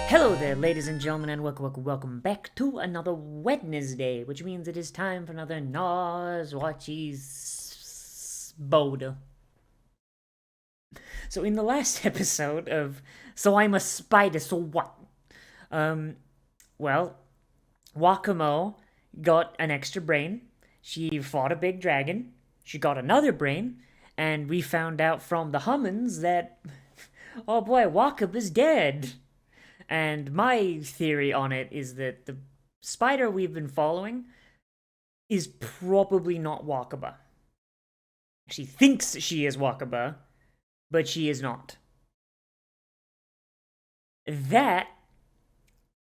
Hello there, ladies and gentlemen, and welcome back to another Wednesday, which means it is time for another Nozz Watchies Boda. So in the last episode of So I'm a Spider, so what? Um, well, Wakamo got an extra brain. She fought a big dragon. She got another brain, and we found out from the Hummins that, oh boy, Wakaba's dead. And my theory on it is that the spider we've been following is probably not Wakaba. She thinks she is Wakaba, but she is not. That,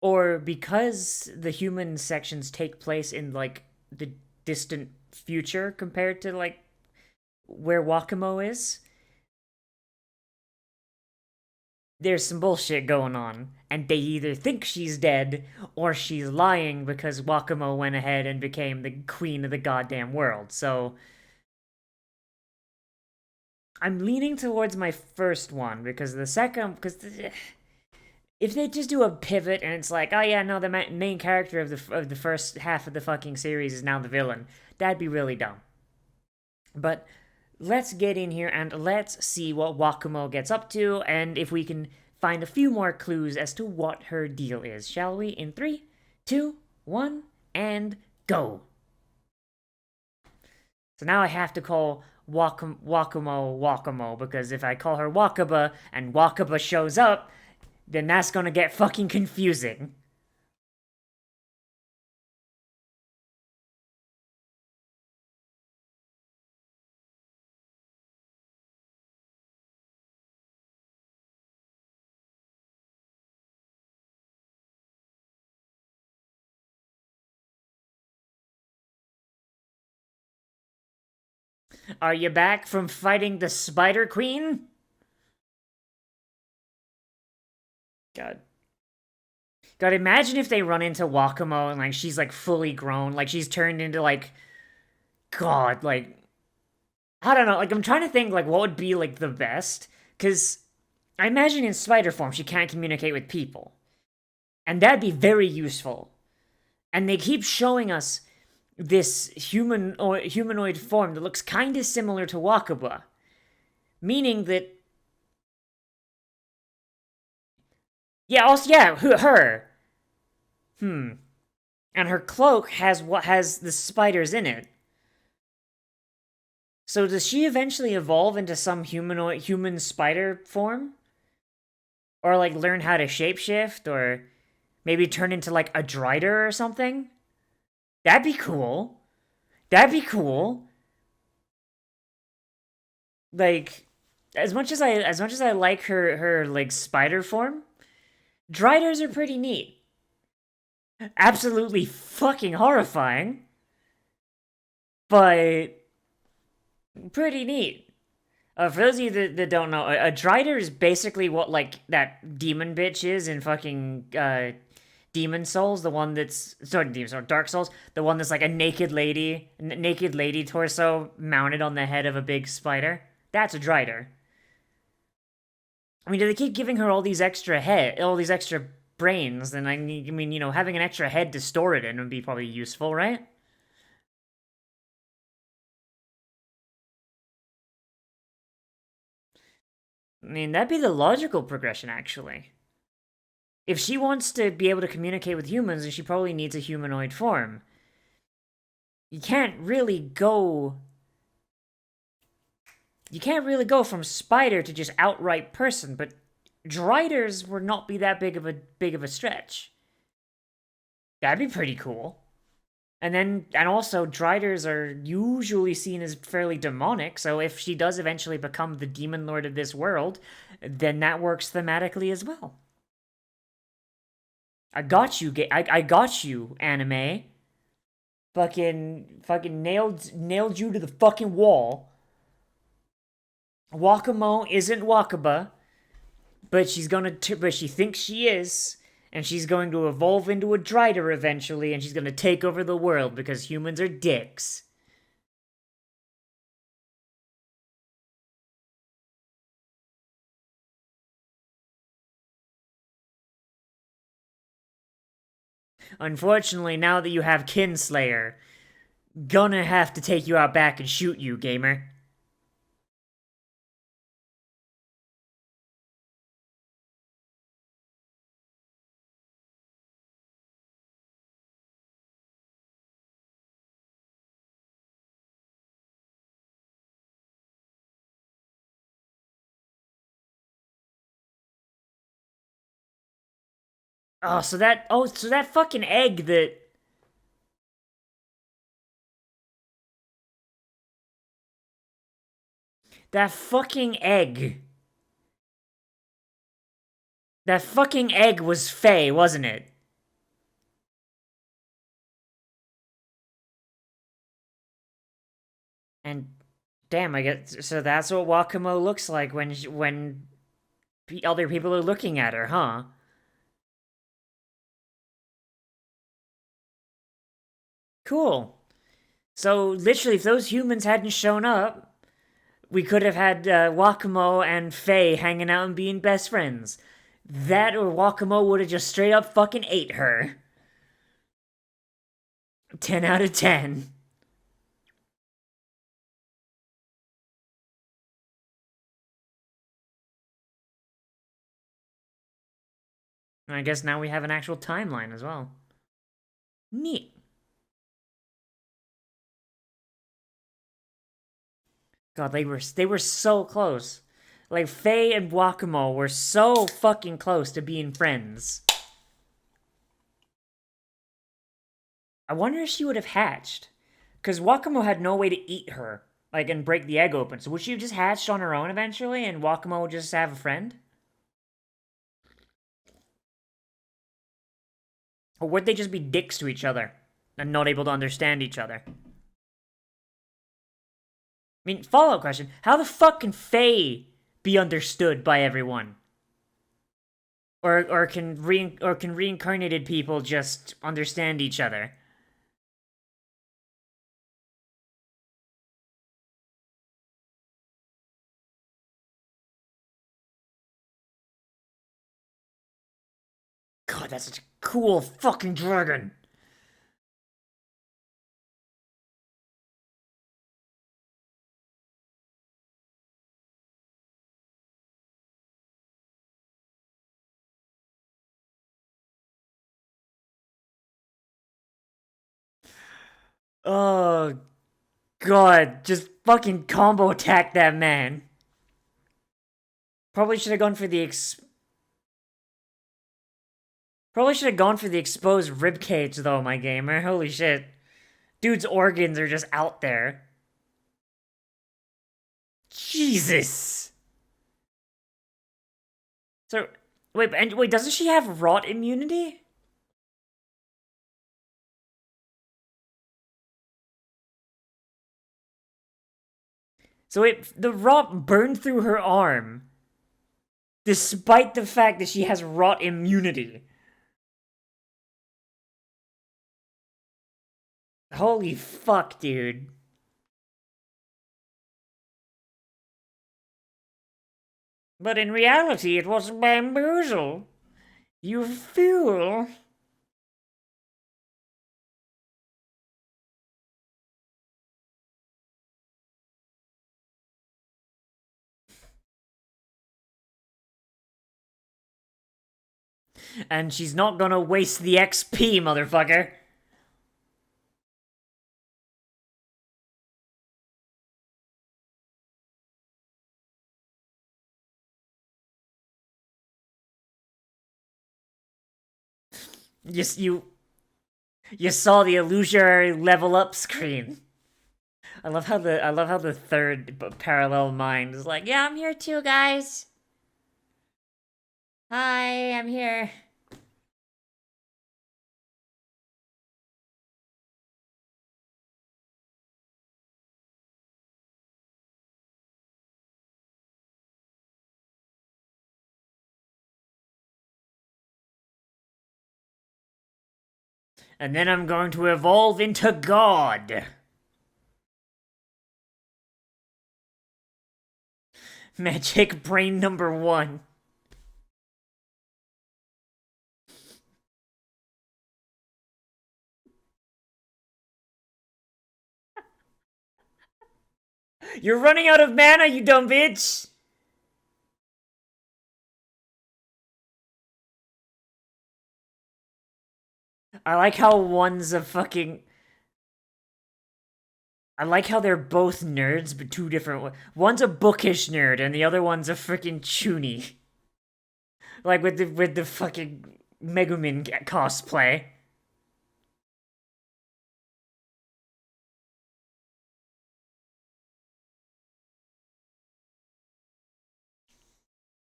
or because the human sections take place in, like, the distant future compared to, like, where Wakamo is, there's some bullshit going on, and they either think she's dead or she's lying because Wakamo went ahead and became the queen of the goddamn world. So I'm leaning towards my first one because the second, because if they just do a pivot and it's like, oh yeah, no, the main character of the first half of the fucking series is now the villain, that'd be really dumb. But let's get in here and let's see what Wakamo gets up to, and if we can find a few more clues as to what her deal is, shall we? In 3, 2, 1, and go! So now I have to call Wakamo because if I call her Wakaba and Wakaba shows up, then that's gonna get fucking confusing. Are you back from fighting the Spider Queen? God. God, imagine if they run into Wakamo and, like, she's, like, fully grown. Like, she's turned into, like, God, like, I don't know. Like, I'm trying to think, like, what would be, like, the best? Because I imagine in spider form she can't communicate with people. And that'd be very useful. And they keep showing us this humanoid form that looks kind of similar to Wakaba. Meaning that, yeah, also, yeah, her. And her cloak has what has the spiders in it. So does she eventually evolve into some human spider form? Or, like, learn how to shapeshift, or maybe turn into, like, a drider or something? That'd be cool. That'd be cool. Like, as much as I like her like spider form, driders are pretty neat. Absolutely fucking horrifying, but pretty neat. For those of you that don't know, a drider is basically what, like, that demon bitch is in fucking Demon Souls, the one that's Dark Souls, the one that's like a naked lady torso mounted on the head of a big spider. That's a drider. I mean, do they keep giving her all these extra brains? Then I mean, having an extra head to store it in would be probably useful, right? I mean, that'd be the logical progression, actually. If she wants to be able to communicate with humans, then she probably needs a humanoid form. You can't really go. You can't really go from spider to just outright person, but driders would not be that big of a stretch. That'd be pretty cool. And also driders are usually seen as fairly demonic, so if she does eventually become the demon lord of this world, then that works thematically as well. I got you, I got you, anime. Fucking nailed you to the fucking wall. Wakamo isn't Wakaba, but but she thinks she is, and she's going to evolve into a drider eventually, and she's going to take over the world because humans are dicks. Unfortunately, now that you have Kinslayer, gonna have to take you out back and shoot you, gamer. So that fucking egg that fucking egg. That fucking egg was Faye, wasn't it? And damn, I guess so. That's what Wakamo looks like when other people are looking at her, huh? Cool. So literally, if those humans hadn't shown up, we could have had Wakamo and Faye hanging out and being best friends. That or Wakamo would have just straight up fucking ate her. 10 out of 10. I guess now we have an actual timeline as well. Neat. God, they were so close. Like Faye and Wakamo were so fucking close to being friends. I wonder if she would have hatched. Because Wakamo had no way to eat her, like, and break the egg open. So would she have just hatched on her own eventually, and Wakamo would just have a friend? Or would they just be dicks to each other and not able to understand each other? I mean, follow-up question: how the fuck can Faye be understood by everyone? Or can reincarnated people just understand each other? God, that's such a cool fucking dragon. Oh god, just fucking combo attack that man. Probably should have gone for the Probably should have gone for the exposed ribcage though, my gamer. Holy shit. Dude's organs are just out there. Jesus. So wait, doesn't she have rot immunity? So the rot burned through her arm, despite the fact that she has rot immunity. Holy fuck, dude. But in reality, it was bamboozle. You fool. And she's not gonna waste the XP, motherfucker. You you saw the illusionary level up screen. I love how the third parallel mind is like, yeah, I'm here too, guys. Hi, I'm here. And then I'm going to evolve into God. Magic brain number 1. You're running out of mana, you dumb bitch! I like how one's a fucking. I like how they're both nerds, but two different. One's a bookish nerd, and the other one's a freaking chuny. Like with the fucking Megumin cosplay.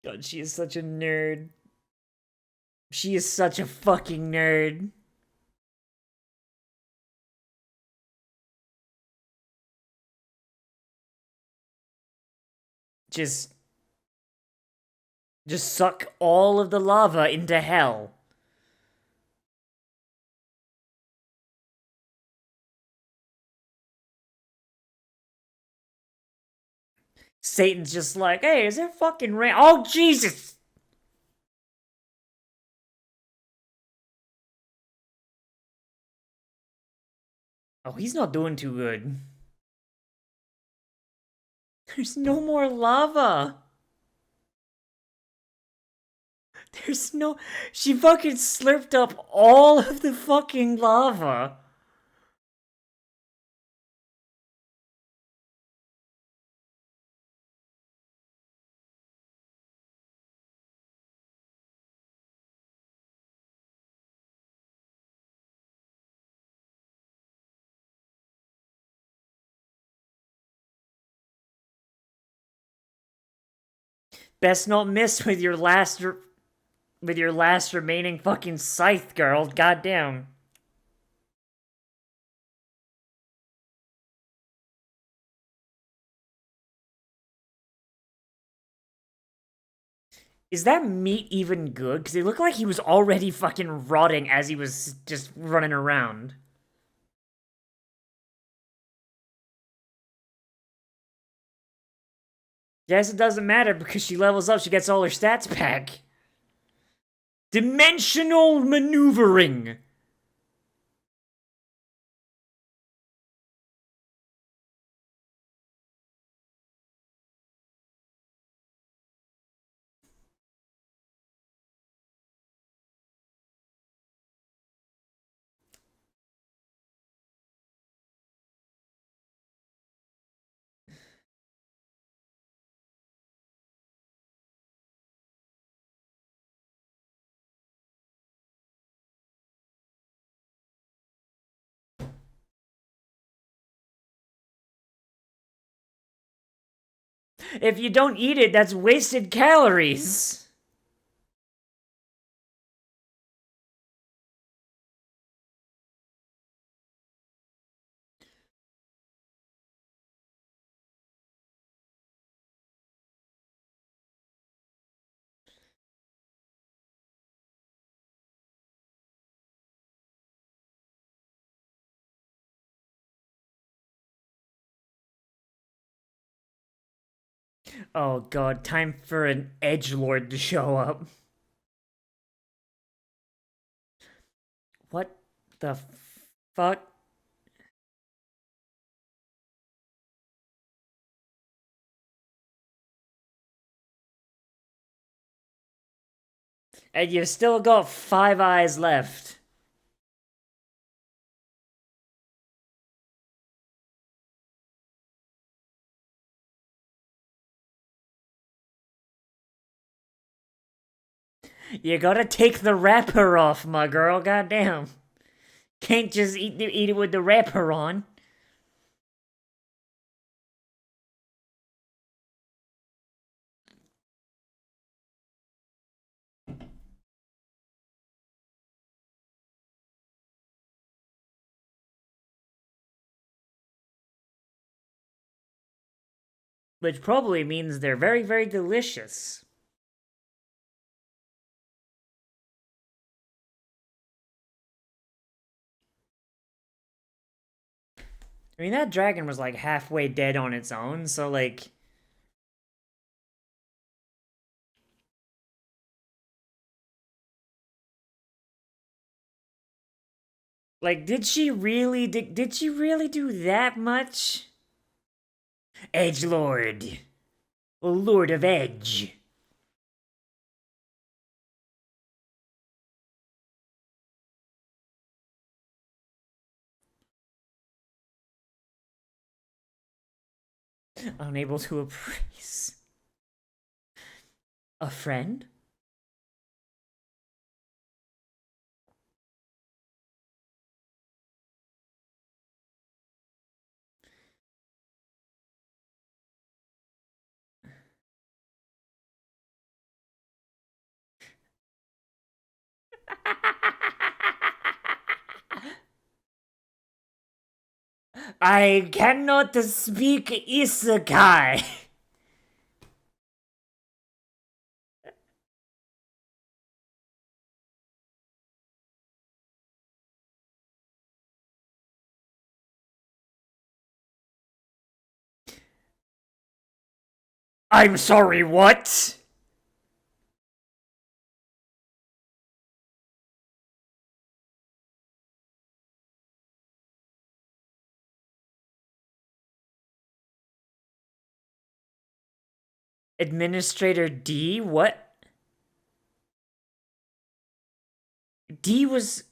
God, she is such a nerd. She is such a fucking nerd. Just just suck all of the lava into hell. Satan's just like, hey, is there fucking rain? Oh, Jesus! Oh, he's not doing too good. There's no more lava. There's no. She fucking slurped up all of the fucking lava. Best not miss with your last remaining fucking scythe, girl. Goddamn. Is that meat even good? Because it looked like he was already fucking rotting as he was just running around. Yes, it doesn't matter because she levels up, she gets all her stats back. Dimensional maneuvering. If you don't eat it, that's wasted calories. Oh god, time for an edgelord to show up. What the fuck? And you've still got 5 eyes left. You gotta take the wrapper off, my girl, goddamn. Can't just eat it with the wrapper on. Which probably means they're very, very delicious. I mean, that dragon was like halfway dead on its own, so like. Like, did she really do that much? Edge Lord. Lord of Edge. Unable to appraise. A friend? I cannot speak isekai. I'm sorry, what? Administrator D? What? D was.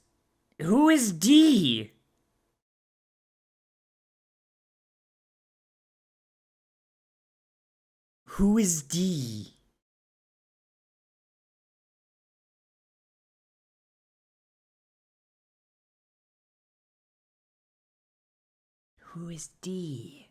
Who is D? Who is D? Who is D?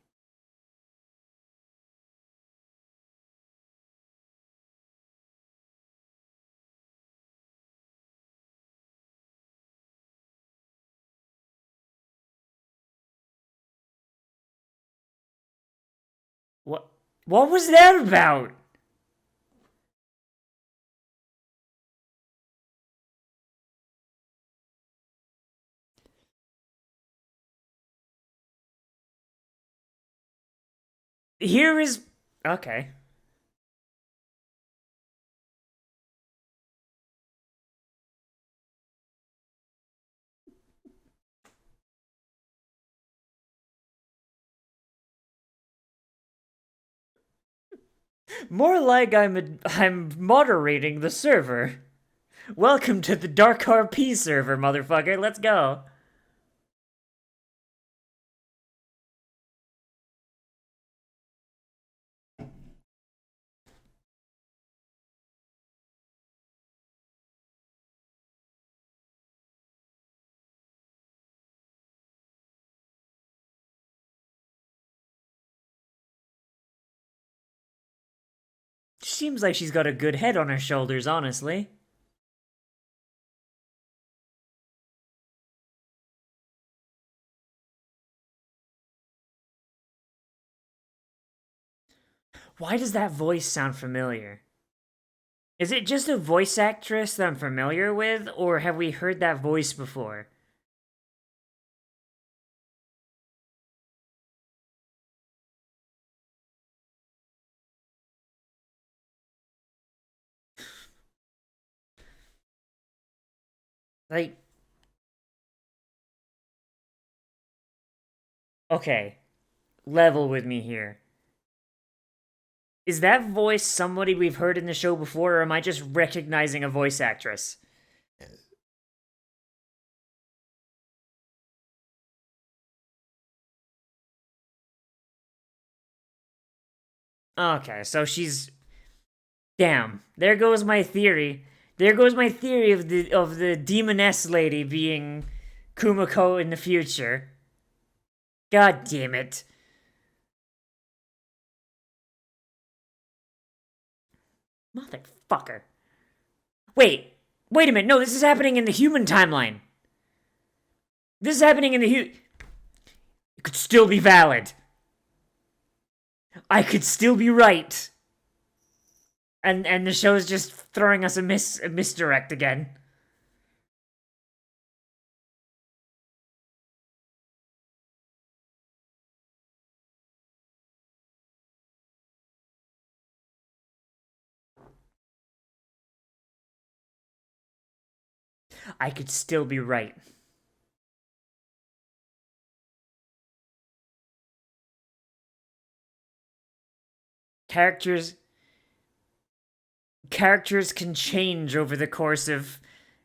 What? What was that about? Here is. Okay. More like I'm moderating the server. Welcome to the Dark RP server, motherfucker. Let's go. Seems like she's got a good head on her shoulders, honestly. Why does that voice sound familiar? Is it just a voice actress that I'm familiar with, or have we heard that voice before? Like, okay, level with me here. Is that voice somebody we've heard in the show before, or am I just recognizing a voice actress? Okay, so she's. Damn, there goes my theory. There goes my theory of the demoness lady being Kumiko in the future. God damn it. Motherfucker. Wait, wait a minute. No, this is happening in the human timeline. This is happening in the It could still be valid. I could still be right. And the show's just throwing us a misdirect again. I could still be right. Characters characters can change over the course of,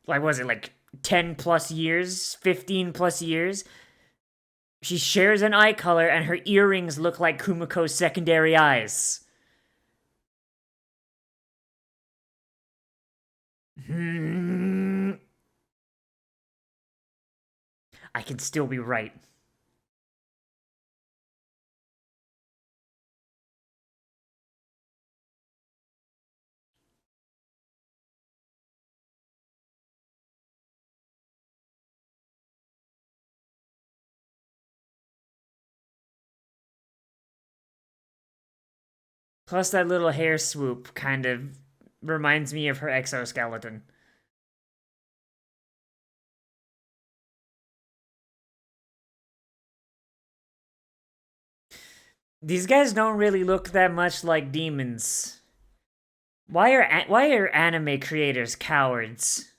like, was it like 10 plus years, 15 plus years? She shares an eye color and her earrings look like Kumiko's secondary eyes. I can still be right. Plus, that little hair swoop kind of reminds me of her exoskeleton. These guys don't really look that much like demons. Why are anime creators cowards?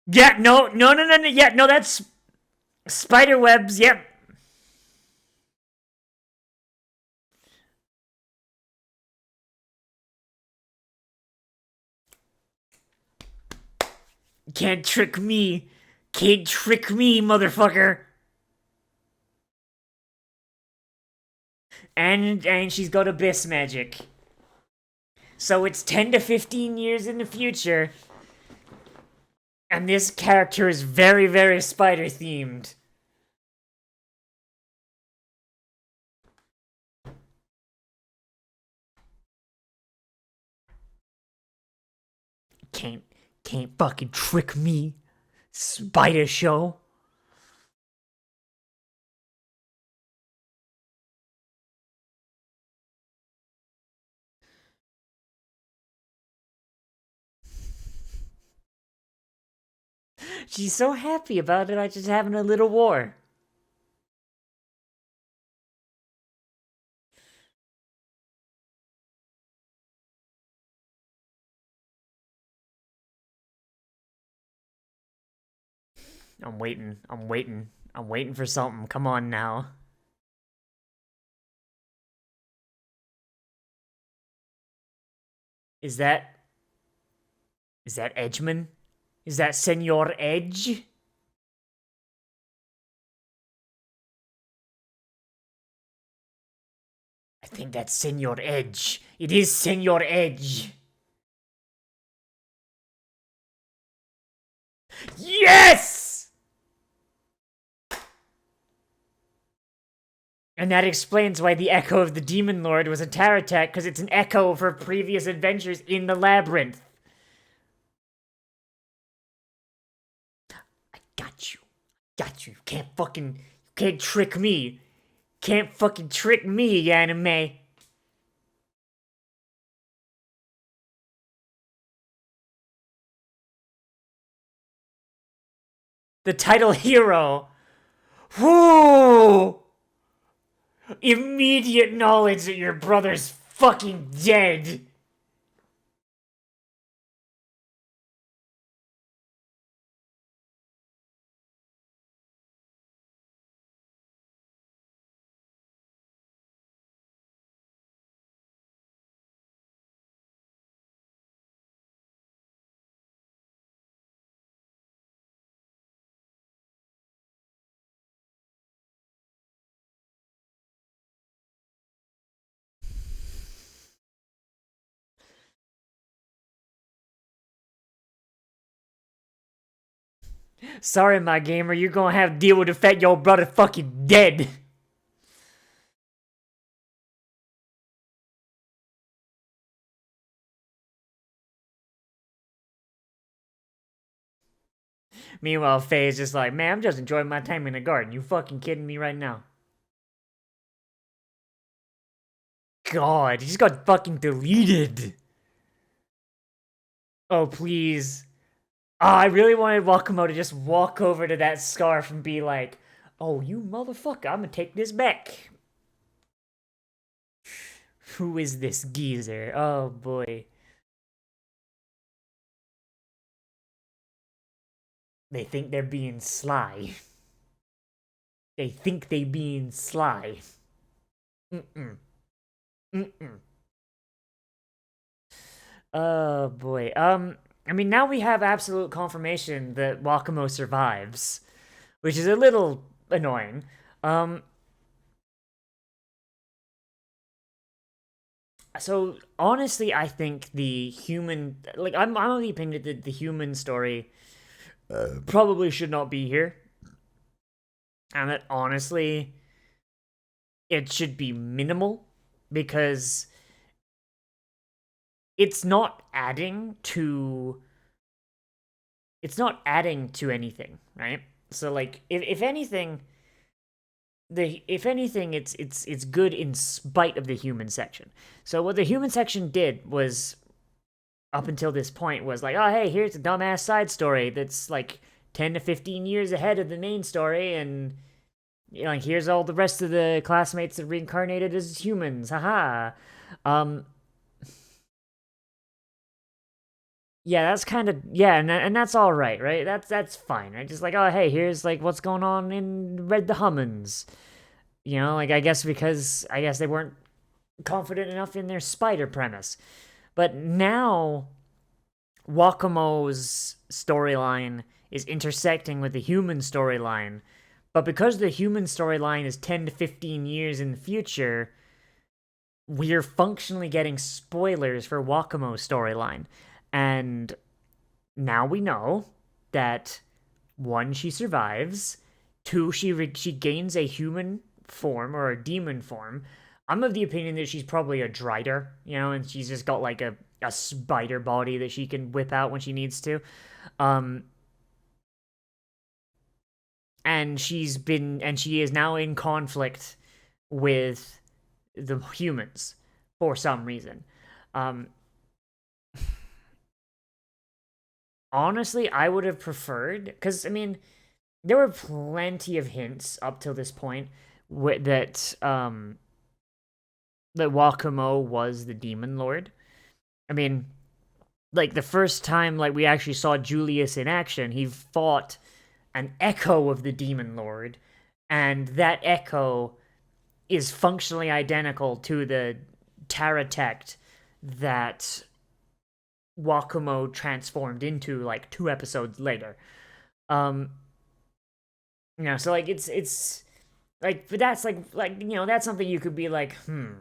Yeah, no. Yeah, no, that's spider webs. Yep. Can't trick me. Can't trick me, motherfucker. And she's got abyss magic. So it's 10 to 15 years in the future. And this character is very, very spider themed. Can't can't fucking trick me. Spider show. She's so happy about it, I just having a little war. I'm waiting. I'm waiting. I'm waiting for something. Come on now. Is that is that Edgeman? Is that Senor Edge? I think that's Senor Edge. It is Senor Edge. Yes! And that explains why the echo of the Demon Lord was a Taratak, because it's an echo of her previous adventures in the labyrinth. I got you. Got you. You can't trick me. Can't fucking trick me, anime. The title hero. Whoo! Immediate knowledge that your brother's fucking dead. Sorry, my gamer, you're gonna have to deal with the fact your brother fucking dead. Meanwhile, Faye is just like, man, I'm just enjoying my time in the garden. You fucking kidding me right now? God, he just got fucking deleted. Oh, please. I really wanted Wakamo to just walk over to that scarf and be like, "Oh, you motherfucker, I'm gonna take this back." Who is this geezer? Oh boy. They think they're being sly. They think they being sly. Mm-mm. Mm-mm. Oh boy. I mean, now we have absolute confirmation that Wakamo survives, which is a little annoying. Um, so honestly, I think the human, like, I'm of the opinion that the human story probably should not be here, and that honestly, it should be minimal because it's not adding to anything, right? So like if anything, it's good in spite of the human section. So what the human section did was, up until this point, was like, oh hey, here's a dumbass side story that's like 10 to 15 years ahead of the main story, and you know, here's all the rest of the classmates that reincarnated as humans. Haha. Um yeah, that's kind of, yeah, and that's all right? That's fine, right? Just like, oh hey, here's like what's going on in Red the Hummons. You know, like I guess they weren't confident enough in their spider premise. But now Wakamo's storyline is intersecting with the human storyline. But because the human storyline is 10 to 15 years in the future, we're functionally getting spoilers for Wakamo's storyline. And now we know that one, she survives, two, she gains a human form or a demon form. I'm of the opinion that she's probably a Drider, you know, and she's just got like a spider body that she can whip out when she needs to. Um, and she is now in conflict with the humans for some reason. Um, Honestly, I would have preferred, because I mean, there were plenty of hints up till this point that Wakamo was the demon lord. I mean, like the first time like we actually saw Julius in action, he fought an echo of the demon lord, and that echo is functionally identical to the Taratect that Wakamo transformed into like 2 episodes later. Um, you know, so like it's like, but that's like you know, that's something you could be like, hmm.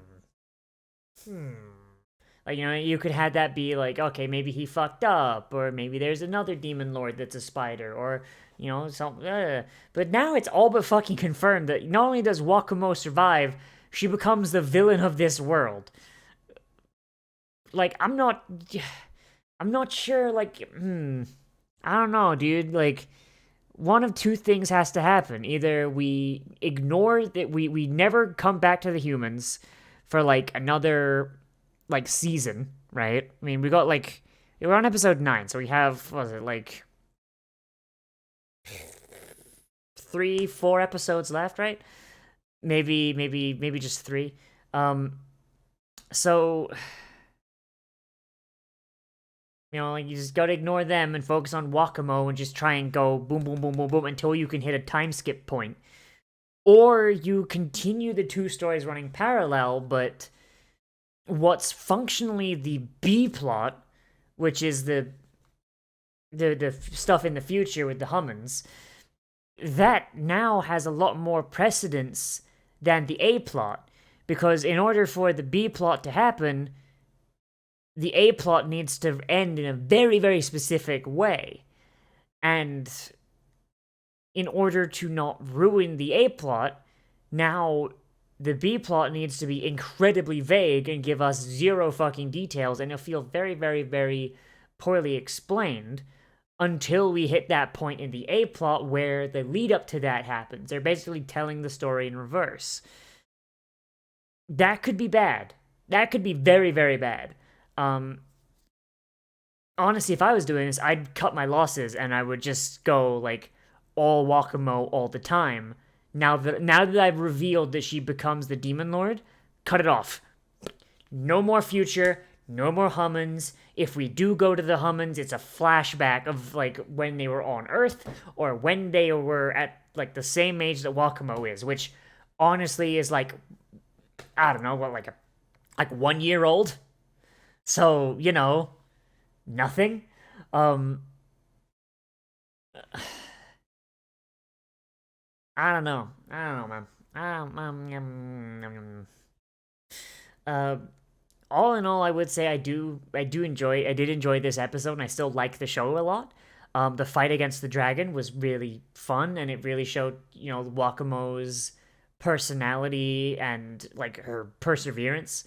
Like, you know, you could have that be like, okay, maybe he fucked up, or maybe there's another demon lord that's a spider, or you know, something. But now it's all but fucking confirmed that not only does Wakamo survive, she becomes the villain of this world. Like, I'm not sure. Like, I don't know, dude. Like, one of two things has to happen. Either we ignore that we never come back to the humans for like another like season, right? I mean, we got like we're on episode 9, so we have, what was it, like 3, 4 episodes left, right? Maybe just 3. Um, so you know, like you just gotta ignore them and focus on Wakamo and just try and go boom, boom, boom, boom, boom until you can hit a time skip point. Or you continue the two stories running parallel, but what's functionally the B plot, which is the stuff in the future with the Hummons, that now has a lot more precedence than the A plot, because in order for the B plot to happen, the A plot needs to end in a very, very specific way. And in order to not ruin the A plot, now the B plot needs to be incredibly vague and give us zero fucking details, and it'll feel very, very, very poorly explained until we hit that point in the A plot where the lead up to that happens. They're basically telling the story in reverse. That could be bad. That could be very, very bad. Um, honestly, if I was doing this, I'd cut my losses and I would just go like all Wakamo all the time. Now that I've revealed that she becomes the Demon Lord, cut it off. No more future, no more Hummons. If we do go to the Hummons, it's a flashback of like when they were on Earth or when they were at like the same age that Wakamo is, which honestly is like, I don't know, what, like 1 year old. So, nothing. Um I don't know. Man. Uh, all in all, I would say I did enjoy this episode, and I still like the show a lot. The fight against the dragon was really fun, and it really showed, Wakamo's personality and like her perseverance.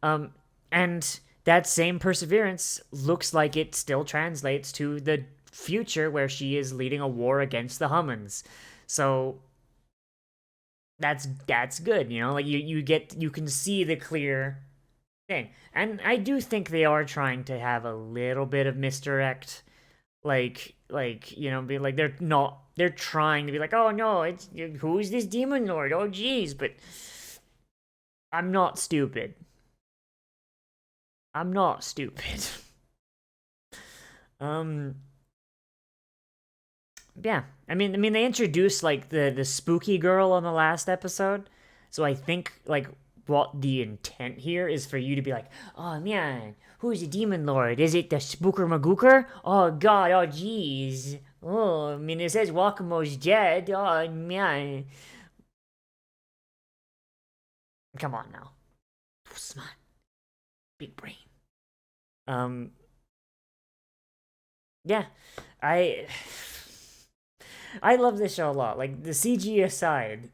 And that same perseverance looks like it still translates to the future where she is leading a war against the Hummons. So that's good, like you can see the clear thing. And I do think they are trying to have a little bit of misdirect, be like they're trying to be like, oh no, it's who's this demon lord? Oh geez, but I'm not stupid. I'm not stupid. Yeah. I mean they introduced like the spooky girl on the last episode. So I think like what the intent here is for you to be like, "Oh man, who's the demon lord? Is it the Spooker Magooker? Oh god, oh jeez. Oh, I mean it says Wakamo's dead. Oh man." Come on now. Smart. Big brain. Yeah. I I love this show a lot. Like the CG aside,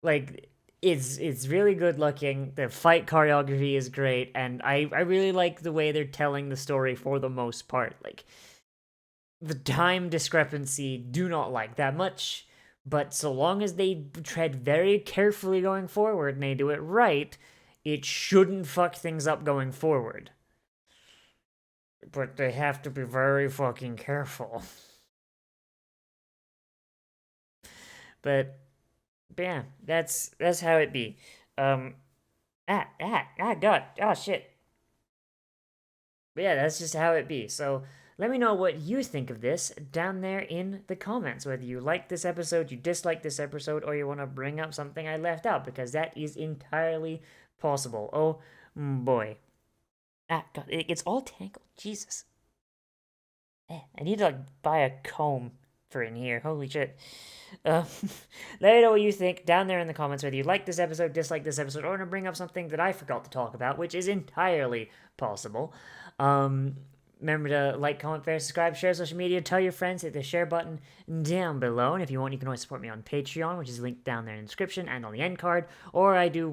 like it's really good looking. The fight choreography is great, and I really like the way they're telling the story for the most part. Like the time discrepancy, do not like that much, but so long as they tread very carefully going forward and they do it right, it shouldn't fuck things up going forward. But they have to be very fucking careful. But yeah, that's how it be. God, oh shit. But yeah, that's just how it be. So let me know what you think of this down there in the comments. Whether you like this episode, you dislike this episode, or you want to bring up something I left out, because that is entirely possible. Oh boy. God, it gets all tangled. Jesus. I need to like buy a comb for in here. Holy shit. Let me know what you think down there in the comments, whether you like this episode, dislike this episode, or want to bring up something that I forgot to talk about, which is entirely possible. Remember to like, comment, favorite, subscribe, share social media, tell your friends, hit the share button down below. And if you want, you can always support me on Patreon, which is linked down there in the description and on the end card. Or I do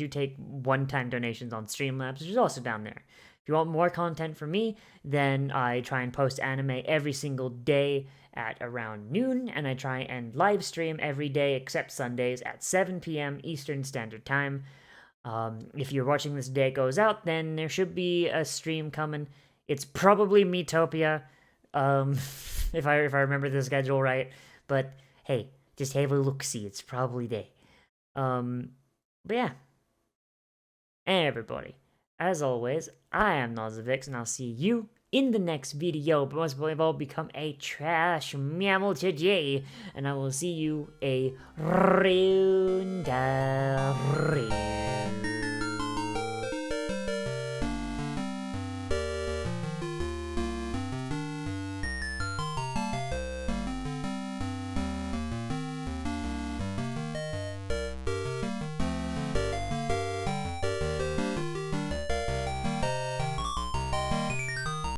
take one-time donations on Streamlabs, which is also down there. If you want more content from me, then I try and post anime every single day at around noon, and I try and live stream every day except Sundays at 7 p.m. Eastern Standard Time. If you're watching this day it goes out, then there should be a stream coming. It's probably Metopia, if I remember the schedule right. But hey, just have a look-see. It's probably there. But yeah. And everybody, as always, I am Nozz, and I'll see you in the next video. But most of all, become a trash mammal today, and I will see you a round.